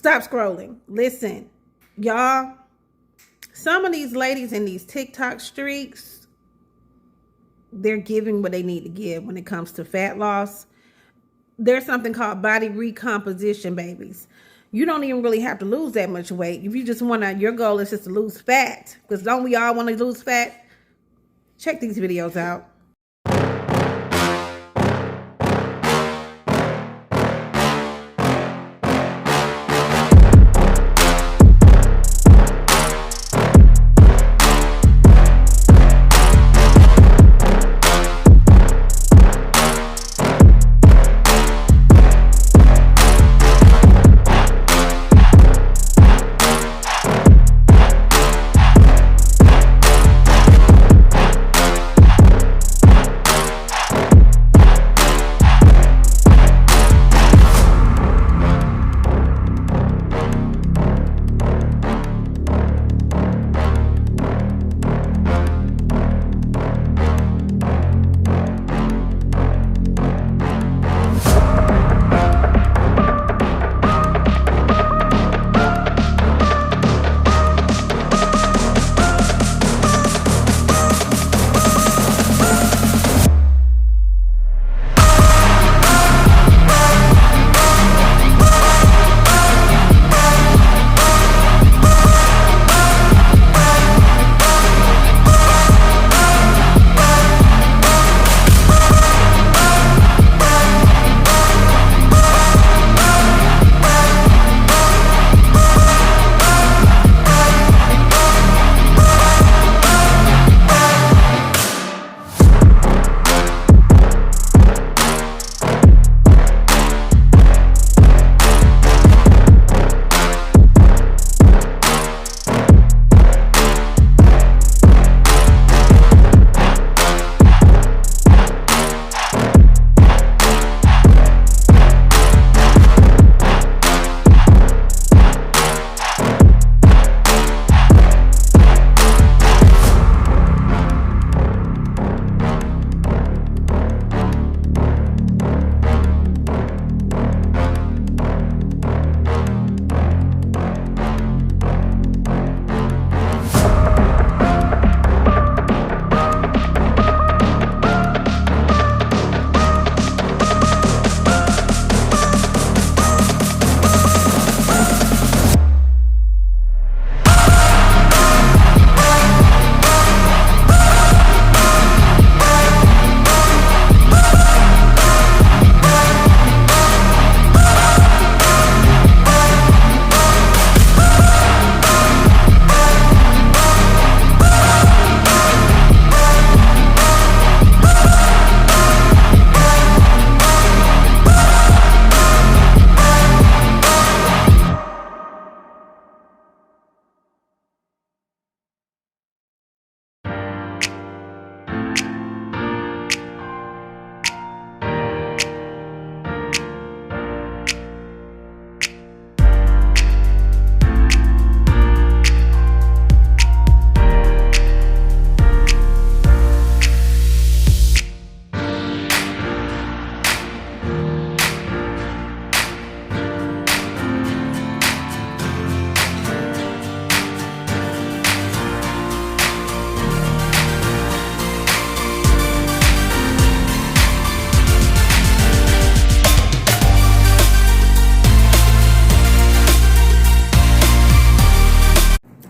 Stop scrolling. Listen, y'all, some of these ladies in these TikTok streaks, they're giving what they need to give when it comes to fat loss. There's something called body recomposition, babies. You don't even really have to lose that much weight. If you just want to, your goal is just to lose fat, because don't we all want to lose fat? Check these videos out.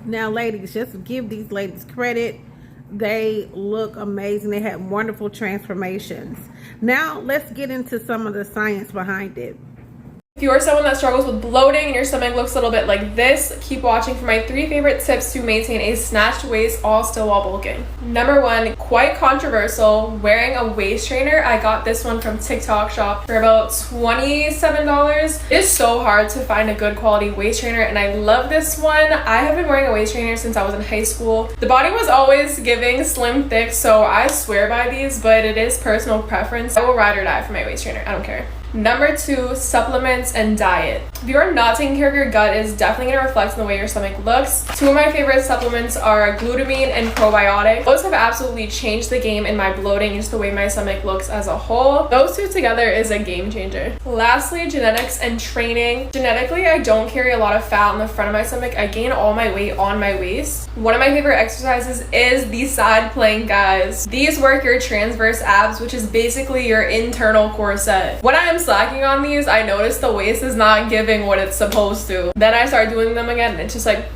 Now, ladies, just give these ladies credit. They look amazing. They had wonderful transformations. Now, let's get into some of the science behind it. If you are someone that struggles with bloating and your stomach looks a little bit like this, keep watching for my 3 favorite tips to maintain a snatched waist all still while bulking. Number 1, quite controversial, wearing a waist trainer. I got this one from TikTok shop for about $27. It's so hard to find a good quality waist trainer, and I love this one. I have been wearing a waist trainer since I was in high school. The body was always giving slim thick, so I swear by these, but it is personal preference. I will ride or die for my waist trainer. I don't care. Number 2, supplements and diet. If you are not taking care of your gut, it is definitely going to reflect in the way your stomach looks. 2 of my favorite supplements are glutamine and probiotic. Those have absolutely changed the game in my bloating, just the way my stomach looks as a whole. Those 2 together is a game changer. Lastly, genetics and training. Genetically, I don't carry a lot of fat on the front of my stomach. I gain all my weight on my waist. One of my favorite exercises is the side plank, guys. These work your transverse abs, which is basically your internal corset. When I am slacking on these, I notice the waist is not giving what it's supposed to. Then I start doing them again and it's just like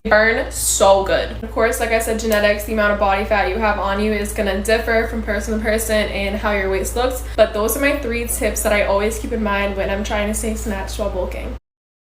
burn so good. Of course, like I said, genetics, the amount of body fat you have on you is gonna differ from person to person and how your waist looks, but those are my 3 tips that I always keep in mind when I'm trying to stay snatched while bulking.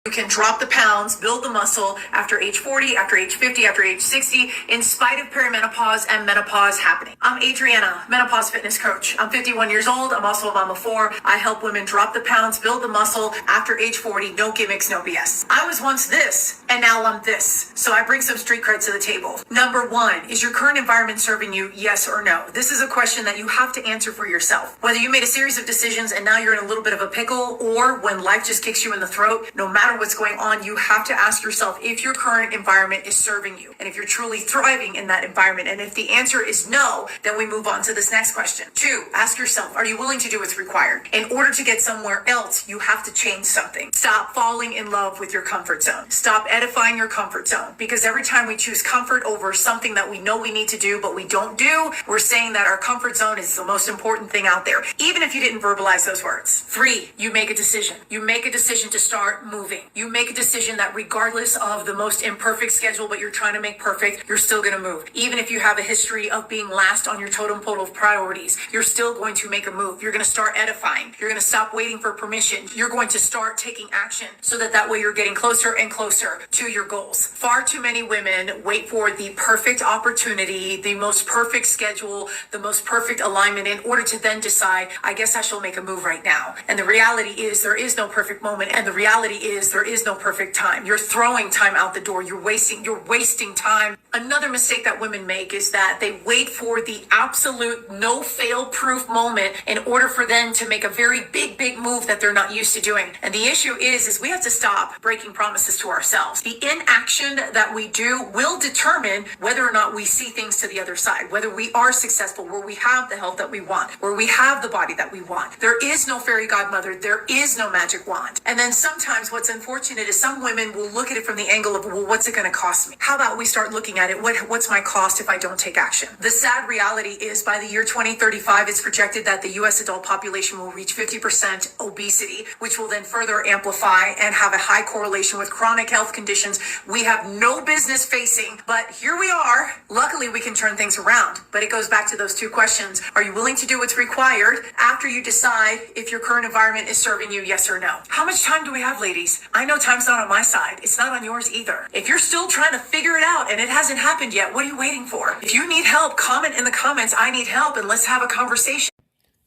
You can drop the pounds, build the muscle after age 40, after age 50, after age 60, in spite of perimenopause and menopause happening. I'm Adriana, menopause fitness coach. I'm 51 years old. I'm also a mom of 4. I help women drop the pounds, build the muscle after age 40. No gimmicks, no BS. I was once this, and now I'm this. So I bring some street cred to the table. Number 1, is your current environment serving you, yes or no? This is a question that you have to answer for yourself. Whether you made a series of decisions and now you're in a little bit of a pickle, or when life just kicks you in the throat, no matter what's going on, you have to ask yourself if your current environment is serving you and if you're truly thriving in that environment. And if the answer is no, then we move on to this next question. 2, ask yourself, are you willing to do what's required? In order to get somewhere else, you have to change something. Stop falling in love with your comfort zone. Stop edifying your comfort zone, because every time we choose comfort over something that we know we need to do but we don't do, we're saying that our comfort zone is the most important thing out there, even if you didn't verbalize those words. 3, you make a decision. You make a decision to start moving. You make a decision that regardless of the most imperfect schedule, but you're trying to make perfect, you're still going to move. Even if you have a history of being last on your totem pole of priorities, you're still going to make a move. You're going to start edifying. You're going to stop waiting for permission. You're going to start taking action so that way you're getting closer and closer to your goals. Far too many women wait for the perfect opportunity, the most perfect schedule, the most perfect alignment in order to then decide, I guess I shall make a move right now. And the reality is there is no perfect moment. And the reality is there is no perfect time. You're throwing time out the door. You're wasting time. Another mistake that women make is that they wait for the absolute no fail proof moment in order for them to make a very big move that they're not used to doing. And the issue is we have to stop breaking promises to ourselves. The inaction that we do will determine whether or not we see things to the other side, whether we are successful, where we have the health that we want, where we have the body that we want. There is no fairy godmother. There is no magic wand. And then sometimes what's unfortunate is some women will look at it from the angle of, well, what's it going to cost me? How about we start looking at it? What's my cost if I don't take action? The sad reality is by the year 2035, it's projected that the U.S. adult population will reach 50% obesity, which will then further amplify and have a high correlation with chronic health conditions we have no business facing. But here we are. Luckily, we can turn things around. But it goes back to those 2 questions. Are you willing to do what's required after you decide if your current environment is serving you, yes or no? How much time do we have, ladies? I know time's not on my side. It's not on yours either. If you're still trying to figure it out and it hasn't happened yet, what are you waiting for? If you need help, comment in the comments, I need help, and let's have a conversation.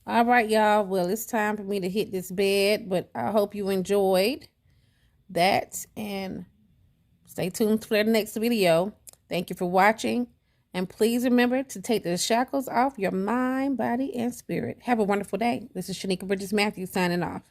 All right, y'all. Well, it's time for me to hit this bed, but I hope you enjoyed that, and stay tuned for the next video. Thank you for watching, and please remember to take the shackles off your mind, body, and spirit. Have a wonderful day. This is Shanika Bridges Matthews signing off.